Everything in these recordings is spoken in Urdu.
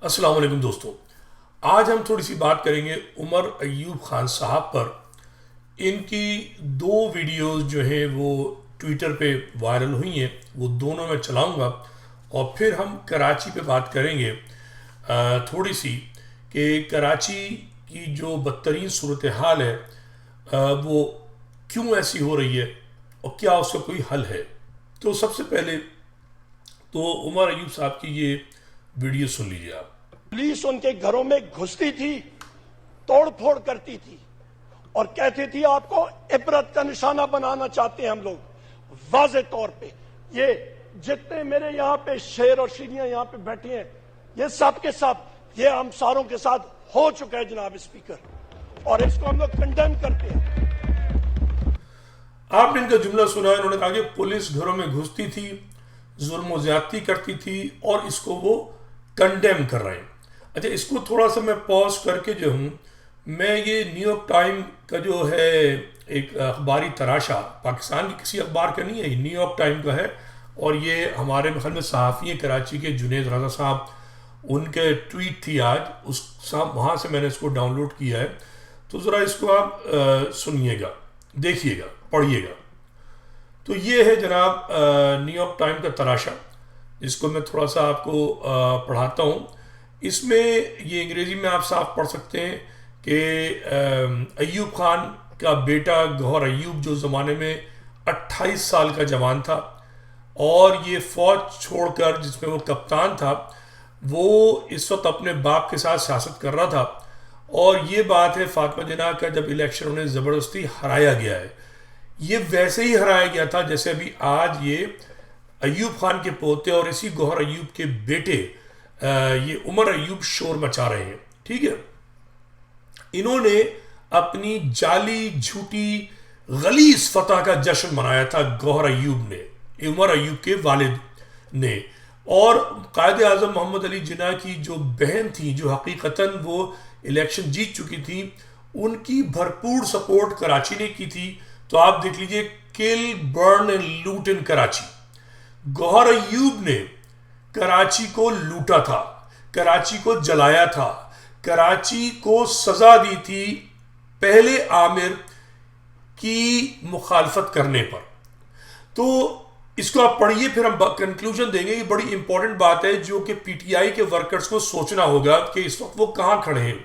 السلام علیکم دوستوں، آج ہم تھوڑی سی بات کریں گے عمر ایوب خان صاحب پر۔ ان کی دو ویڈیوز جو ہیں وہ ٹویٹر پہ وائرل ہوئی ہیں، وہ دونوں میں چلاؤں گا اور پھر ہم کراچی پہ بات کریں گے تھوڑی سی کہ کراچی کی جو بدترین صورتحال ہے وہ کیوں ایسی ہو رہی ہے اور کیا اس کا کوئی حل ہے۔ تو سب سے پہلے تو عمر ایوب صاحب کی یہ ویڈیو سن لیجیے آپ۔ پولیس ان کے گھروں میں گھستی تھی، توڑ پھوڑ کرتی تھی اور کہتی تھی آپ کو عبرت کا نشانہ بنانا چاہتے ہیں ہم لوگ۔ واضح طور پہ یہ جتنے میرے یہاں پہ شیر اور شیریاں یہاں پہ بیٹھے ہیں، یہ سب کے سب یہ ہمساروں کے ساتھ ہو چکا ہے جناب اسپیکر، اور اس کو ہم لوگ کنڈیم کرتے ہیں۔ آپ نے ان کا جملہ سنا ہے، انہوں نے کہا کہ پولیس گھروں میں گھستی تھی، ظلم و زیادتی کرتی تھی اور اس کو وہ کنڈیم کر رہے ہیں۔ اچھا، اس کو تھوڑا سا میں پاز کر کے جو ہوں، میں یہ نیو یارک ٹائم کا جو ہے ایک اخباری تراشا، پاکستان کی کسی اخبار کا نہیں ہے، یہ نیو یارک ٹائم کا ہے، اور یہ ہمارے خیال میں صحافی ہیں کراچی کے جنید رضا صاحب، ان کے ٹویٹ تھی آج، اس وہاں سے میں نے اس کو ڈاؤن لوڈ کیا ہے۔ تو ذرا اس کو آپ سنیے گا، دیکھیے گا، پڑھیے گا۔ تو یہ ہے جناب نیو یارک ٹائم کا تراشا، جس کو میں تھوڑا سا آپ کو پڑھاتا ہوں۔ اس میں یہ انگریزی میں آپ صاف پڑھ سکتے ہیں کہ ایوب خان کا بیٹا گوہر ایوب، جو زمانے میں 28 سال کا جوان تھا اور یہ فوج چھوڑ کر جس میں وہ کپتان تھا، وہ اس وقت اپنے باپ کے ساتھ سیاست کر رہا تھا، اور یہ بات ہے فاطمہ جناح کا جب الیکشن انہیں زبردستی ہرایا گیا ہے، یہ ویسے ہی ہرایا گیا تھا جیسے ابھی آج یہ ایوب خان کے پوتے اور اسی گوہر ایوب کے بیٹے یہ عمر ایوب شور مچا رہے ہیں۔ ٹھیک ہے، انہوں نے اپنی جعلی جھوٹی غلیظ فتح کا جشن منایا تھا گوہر ایوب نے، عمر ایوب کے والد نے، اور قائد اعظم محمد علی جناح کی جو بہن تھی، جو حقیقتاً وہ الیکشن جیت چکی تھی، ان کی بھرپور سپورٹ کراچی نے کی تھی۔ تو آپ دیکھ لیجئے، کل برن اینڈ لوٹ ان کراچی، گوہر ایوب نے کراچی کو لوٹا تھا، کراچی کو جلایا تھا، کراچی کو سزا دی تھی پہلے عامر کی مخالفت کرنے پر۔ تو اس کو آپ پڑھیے، پھر ہم کنکلوژن دیں گے۔ یہ بڑی امپورٹنٹ بات ہے جو کہ پی ٹی آئی کے ورکرز کو سوچنا ہوگا کہ اس وقت وہ کہاں کھڑے ہیں۔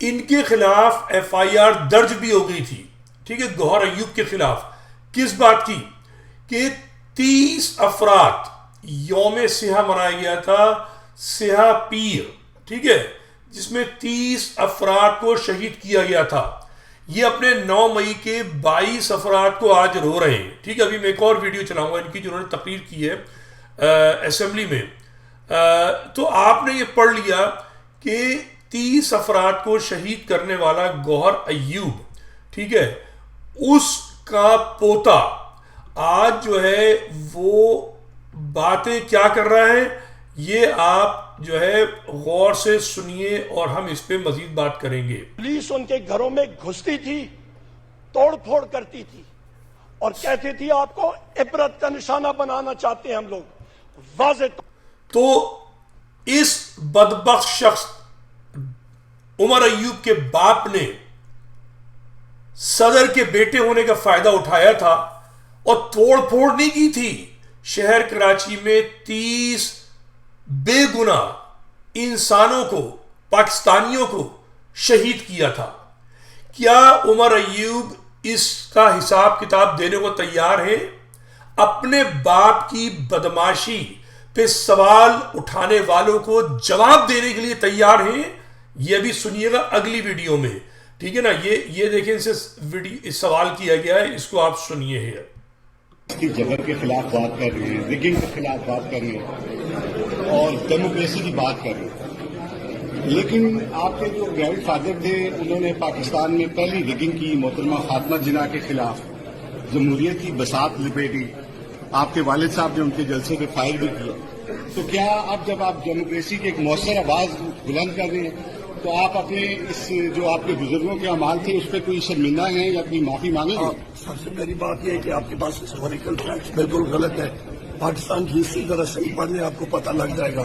ان کے خلاف ایف آئی آر درج بھی ہو گئی تھی، ٹھیک ہے، گوہر ایوب کے خلاف۔ کس بات کی؟ کہ 30 افراد، یوم سیاہ منایا گیا تھا، سیاہ پیر، ٹھیک ہے، جس میں 30 افراد کو شہید کیا گیا تھا۔ یہ اپنے 9 مئی کے 22 افراد کو آج رو رہے ہیں۔ ٹھیک ہے، ابھی میں ایک اور ویڈیو چلاؤں گا ان کی جنہوں نے تقریر کی ہے اسمبلی میں۔ تو آپ نے یہ پڑھ لیا کہ 30 افراد کو شہید کرنے والا گوہر ایوب، ٹھیک ہے، اس کا پوتا آج جو ہے وہ باتیں کیا کر رہا ہے، یہ آپ جو ہے غور سے سنیے اور ہم اس پہ مزید بات کریں گے۔ پولیس ان کے گھروں میں گھستی تھی، توڑ پھوڑ کرتی تھی اور کہتی تھی آپ کو عبرت کا نشانہ بنانا چاہتے ہیں ہم لوگ۔ واضح تو اس بدبخت شخص عمر ایوب کے باپ نے صدر کے بیٹے ہونے کا فائدہ اٹھایا تھا اور توڑ پھوڑ نہیں کی تھی۔ شہر کراچی میں 30 بے گناہ انسانوں کو، پاکستانیوں کو شہید کیا تھا۔ کیا عمر ایوب اس کا حساب کتاب دینے کو تیار ہے؟ اپنے باپ کی بدماشی پہ سوال اٹھانے والوں کو جواب دینے کے لیے تیار ہیں؟ یہ بھی سنیے گا اگلی ویڈیو میں، ٹھیک ہے نا۔ یہ دیکھیں، اس سوال کیا گیا ہے، اس کو آپ سنیے ہے۔ کی جبر کے خلاف بات کر رہے ہیں، ریگنگ کے خلاف بات کر رہے ہیں اور ڈیموکریسی کی بات کر رہے ہیں، لیکن آپ کے جو گرینڈ فادر تھے انہوں نے پاکستان میں پہلی ریگنگ کی، محترمہ فاطمہ جناح کے خلاف، جمہوریت کی بساط لپیٹی، آپ کے والد صاحب نے ان کے جلسے پہ فائر بھی کیا۔ تو کیا اب جب آپ ڈیموکریسی کی ایک مؤثر آواز بلند کر رہے ہیں تو آپ اپنے اس جو آپ کے بزرگوں کے اعمال تھے اس پہ کوئی شرمندہ ہیں یا کوئی معافی مانگیں گے؟ سب سے پہلی بات یہ ہے کہ آپ کے پاس ہسٹوریکل فیکٹس بالکل غلط ہے۔ پاکستان کی ہسٹری ذرا صحیح پڑھ لیں، آپ کو پتہ لگ جائے گا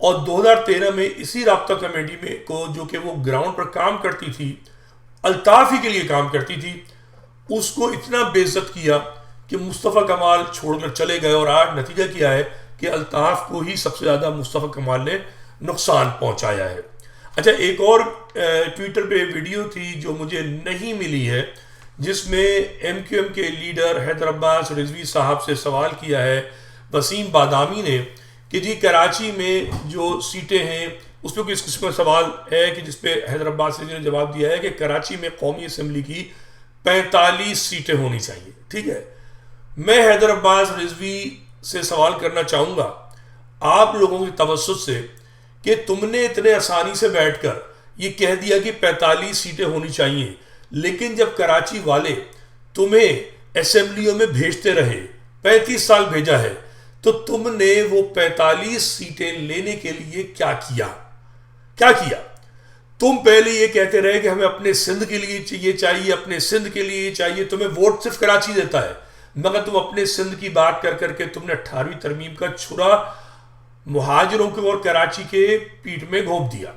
اور 2013 میں اسی رابطہ کمیٹی میں کو جو کہ وہ گراؤنڈ پر کام کرتی تھی، الطاف ہی کے لیے کام کرتی تھی، اس کو اتنا بے عزت کیا کہ مصطفیٰ کمال چھوڑ کر چلے گئے، اور آج نتیجہ کیا ہے کہ الطاف کو ہی سب سے زیادہ مصطفیٰ کمال نے نقصان پہنچایا ہے۔ اچھا، ایک اور ٹویٹر پہ ویڈیو تھی جو مجھے نہیں ملی ہے، جس میں ایم کیو ایم کے لیڈر حیدر عباس رضوی صاحب سے سوال کیا ہے وسیم بادامی نے کہ جی کراچی میں جو سیٹیں ہیں اس پہ کس قسم کا سوال ہے، کہ جس پہ حیدر عباس رضوی نے جواب دیا ہے کہ کراچی میں قومی اسمبلی کی 45 سیٹیں ہونی چاہیے۔ ٹھیک ہے، میں حیدر عباس رضوی سے سوال کرنا چاہوں گا آپ لوگوں کی توسط سے کہ تم نے اتنے آسانی سے بیٹھ کر یہ کہہ دیا کہ 45 سیٹیں ہونی چاہیے، لیکن جب کراچی والے تمہیں اسمبلیوں میں بھیجتے رہے، 35 سال بھیجا ہے، تو تم نے وہ 45 سیٹیں لینے کے لیے کیا کیا؟ تم پہلے یہ کہتے رہے کہ ہمیں اپنے سندھ کے لیے یہ چاہیے، اپنے سندھ کے لیے یہ چاہیے، تمہیں ووٹ صرف کراچی دیتا ہے، مگر تم اپنے سندھ کی بات کر کر کے تم نے 18ویں ترمیم کا چھرا مہاجروں کے اور کراچی کے پیٹ میں گھونپ دیا۔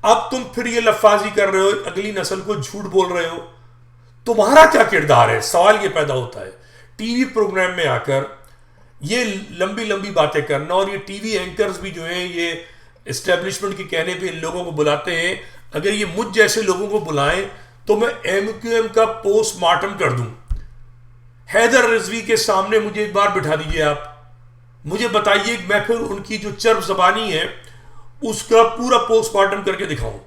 اب تم پھر یہ لفاظی کر رہے ہو، اگلی نسل کو جھوٹ بول رہے ہو، تمہارا کیا کردار ہے؟ سوال یہ پیدا ہوتا ہے۔ ٹی وی پروگرام میں آ کر یہ لمبی لمبی باتیں کرنا، اور یہ ٹی وی اینکرز بھی جو ہیں یہ اسٹیبلشمنٹ کے کہنے پہ ان لوگوں کو بلاتے ہیں، اگر یہ مجھ جیسے لوگوں کو بلائیں تو میں ایم کیو ایم کا پوسٹ مارٹم کر دوں۔ حیدر رضوی کے سامنے مجھے ایک بار بٹھا دیجئے، آپ مجھے بتائیے، میں پھر ان کی جو چرب زبانی ہے اس کا پورا پوسٹ مارٹم کر کے دکھاؤں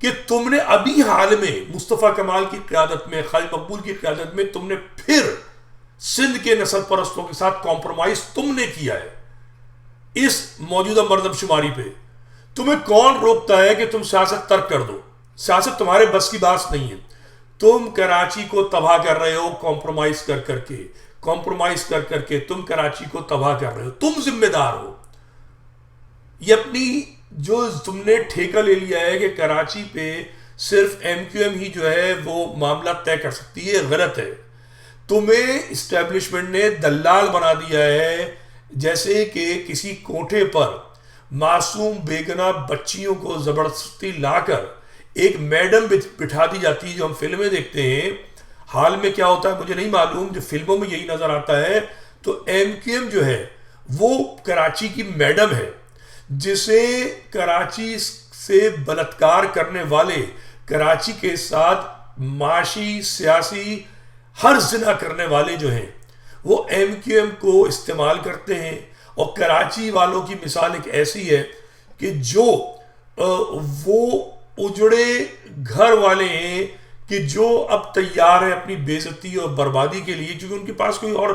کہ تم نے ابھی حال میں مصطفیٰ کمال کی قیادت میں، خالد مقبول کی قیادت میں، تم نے پھر سندھ کے نسل پرستوں کے ساتھ کمپرومائز تم نے کیا ہے اس موجودہ مردم شماری پہ۔ تمہیں کون روکتا ہے کہ تم سیاست ترک کر دو؟ سیاست تمہارے بس کی بات نہیں ہے۔ تم کراچی کو تباہ کر رہے ہو کمپرومائز کر کر کے تم کراچی کو تباہ کر رہے ہو، تم ذمہ دار ہو۔ یہ اپنی جو تم نے ٹھیکہ لے لیا ہے کہ کراچی پہ صرف ایم کیو ایم ہی جو ہے وہ معاملہ طے کر سکتی ہے، غلط ہے۔ تمہیں اسٹیبلشمنٹ نے دلال بنا دیا ہے، جیسے کہ کسی کوٹھے پر معصوم بیگناہ بچیوں کو زبردستی لا کر ایک میڈم بٹھا دی جاتی ہے، جو ہم فلمیں دیکھتے ہیں۔ حال میں کیا ہوتا ہے مجھے نہیں معلوم، جو فلموں میں یہی نظر آتا ہے۔ تو ایم کیو ایم جو ہے وہ کراچی کی میڈم ہے، جسے کراچی سے بلاత్کار کرنے والے، کراچی کے ساتھ معاشی، سیاسی، ہر زنا کرنے والے جو ہیں وہ ایم کیو ایم کو استعمال کرتے ہیں۔ اور کراچی والوں کی مثال ایک ایسی ہے کہ جو وہ اجڑے گھر والے ہیں کہ جو اب تیار ہیں اپنی بے عزتی اور بربادی کے لیے، کیونکہ ان کے پاس کوئی اور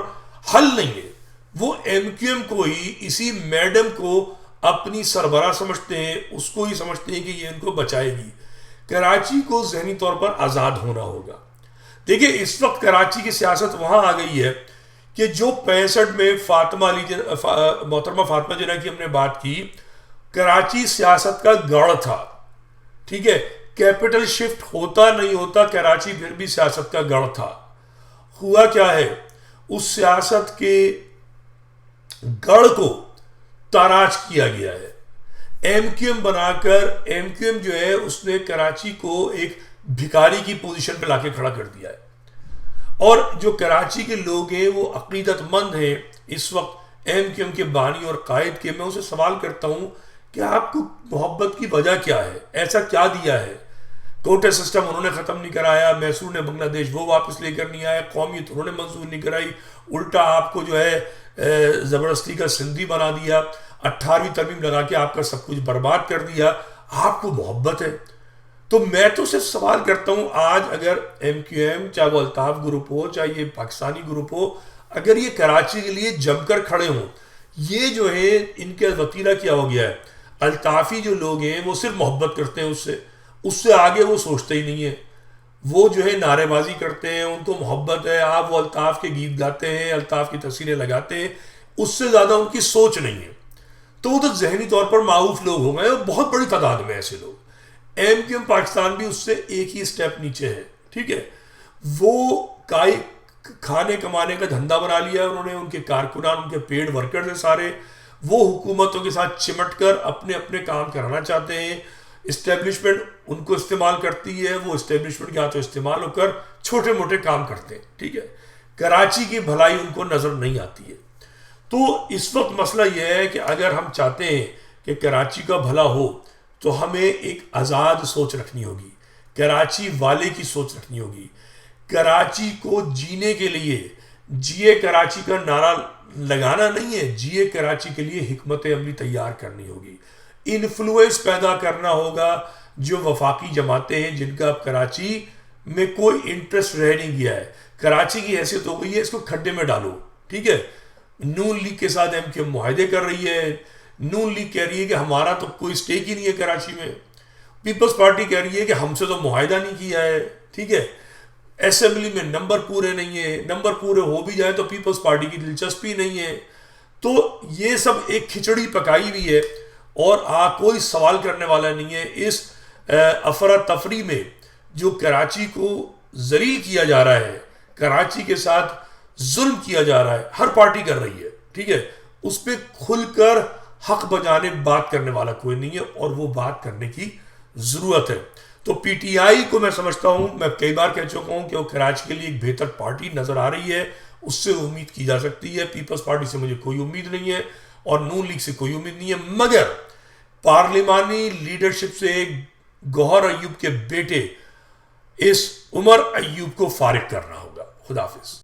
حل نہیں ہے۔ وہ ایم کیو ایم کو ہی، اسی میڈم کو اپنی سربراہ سمجھتے ہیں، اس کو ہی سمجھتے ہیں کہ یہ ان کو بچائے گی۔ کراچی کو ذہنی طور پر آزاد ہونا ہوگا۔ دیکھیں اس وقت کراچی کی سیاست وہاں آ گئی ہے کہ جو 65 میں محترمہ فاطمہ جناح کی ہم نے بات کی، کراچی سیاست کا گڑھ تھا، ٹھیک ہے، کیپٹل شفٹ ہوتا نہیں ہوتا کراچی پھر بھی سیاست کا گڑھ تھا۔ ہوا کیا ہے، اس سیاست کے گڑھ کو تاراج کیا گیا ہے، ایم کیو ایم بنا کر۔ ایم کیو ایم جو ہے اس نے کراچی کو ایک بھکاری کی پوزیشن پہ لا کے کھڑا کر دیا ہے، اور جو کراچی کے لوگ ہیں وہ عقیدت مند ہیں۔ اس وقت ایم کیو ایم کے بانی اور قائد کے، میں اسے سوال کرتا ہوں کہ آپ کو محبت کی وجہ کیا ہے؟ ایسا کیا دیا ہے؟ کوٹے سسٹم انہوں نے ختم نہیں کرایا، میسور نے بنگلہ دیش وہ واپس لے کر نہیں آیا، قومیت انہوں نے منظور نہیں کرائی، الٹا آپ کو جو ہے زبردستی کا سندھی بنا دیا، 18ویں ترمیم لگا کے آپ کا سب کچھ برباد کر دیا۔ آپ کو محبت ہے؟ تو میں تو صرف سوال کرتا ہوں، آج اگر ایم کیو ایم، چاہے وہ الطاف گروپ ہو، چاہے یہ پاکستانی گروپ ہو، اگر یہ کراچی کے لیے جم کر کھڑے ہوں، یہ جو ہے ان کے وتیرہ کیا ہو گیا ہے۔ الطافی جو لوگ ہیں وہ صرف محبت کرتے ہیں، اس سے آگے وہ سوچتے ہی نہیں ہیں، وہ جو ہے نعرے بازی کرتے ہیں، ان کو محبت ہے، آپ وہ الطاف کے گیت گاتے ہیں، الطاف کی تصویریں لگاتے ہیں، اس سے زیادہ ان کی سوچ نہیں ہے۔ تو وہ تو ذہنی طور پر معروف لوگ ہو گئے، بہت بڑی تعداد میں ایسے لوگ۔ ایم کیو ایم پاکستان بھی اس سے ایک ہی سٹیپ نیچے ہے، ٹھیک ہے۔ وہ کھانے کمانے کا دھندا بنا لیا انہوں نے، ان کے کارکنان، ان کے پیڈ ورکرز ہیں سارے، وہ حکومتوں کے ساتھ چمٹ کر اپنے اپنے کام کرانا چاہتے ہیں. اسٹیبلشمنٹ ان کو استعمال کرتی ہے, وہ اسٹیبلشمنٹ کے ہاتھوں استعمال ہو کر چھوٹے موٹے کام کرتے ہیں. ٹھیک ہے, کراچی کی بھلائی ان کو نظر نہیں آتی ہے. تو اس وقت مسئلہ یہ ہے کہ اگر ہم چاہتے ہیں کہ کراچی کا بھلا ہو تو ہمیں ایک آزاد سوچ رکھنی ہوگی, کراچی والے کی سوچ رکھنی ہوگی. کراچی کو جینے کے لیے جیے کراچی کا نعرہ لگانا نہیں ہے, جیے کراچی کے لیے حکمت عملی تیار کرنی ہوگی, انفلوئنس پیدا کرنا ہوگا. جو وفاقی جماعتیں ہیں جن کا اب کراچی میں کوئی انٹرسٹ رہ نہیں گیا ہے, کراچی کی حیثیت ہو گئی ہے اس کو کھڈے میں ڈالو. ٹھیک ہے, نون لیگ کے ساتھ ایم کیو معاہدے کر رہی ہے, نون لیگ کہہ رہی ہے کہ ہمارا تو کوئی سٹیک ہی نہیں ہے کراچی میں, پیپلز پارٹی کہہ رہی ہے کہ ہم سے تو معاہدہ نہیں کیا ہے. ٹھیک ہے, اسمبلی میں نمبر پورے نہیں ہیں, نمبر پورے ہو بھی جائے تو پیپلز پارٹی کی دلچسپی نہیں ہے. تو یہ سب ایک کھچڑی پکائی ہوئی ہے اور کوئی سوال کرنے والا نہیں ہے. اس افراتفری میں جو کراچی کو ذلیل کیا جا رہا ہے, کراچی کے ساتھ ظلم کیا جا رہا ہے, ہر پارٹی کر رہی ہے. ٹھیک ہے, اس پہ کھل کر حق بجانے بات کرنے والا کوئی نہیں ہے اور وہ بات کرنے کی ضرورت ہے. تو پی ٹی آئی کو میں سمجھتا ہوں, میں کئی بار کہہ چکا ہوں کہ وہ کراچی کے لیے ایک بہتر پارٹی نظر آ رہی ہے, اس سے امید کی جا سکتی ہے. پیپلز پارٹی سے مجھے کوئی امید نہیں ہے اور نون لیگ سے کوئی امید نہیں ہے, مگر پارلیمانی لیڈرشپ سے گوہر ایوب کے بیٹے اس عمر ایوب کو فارغ کرنا ہوگا. خدا حافظ.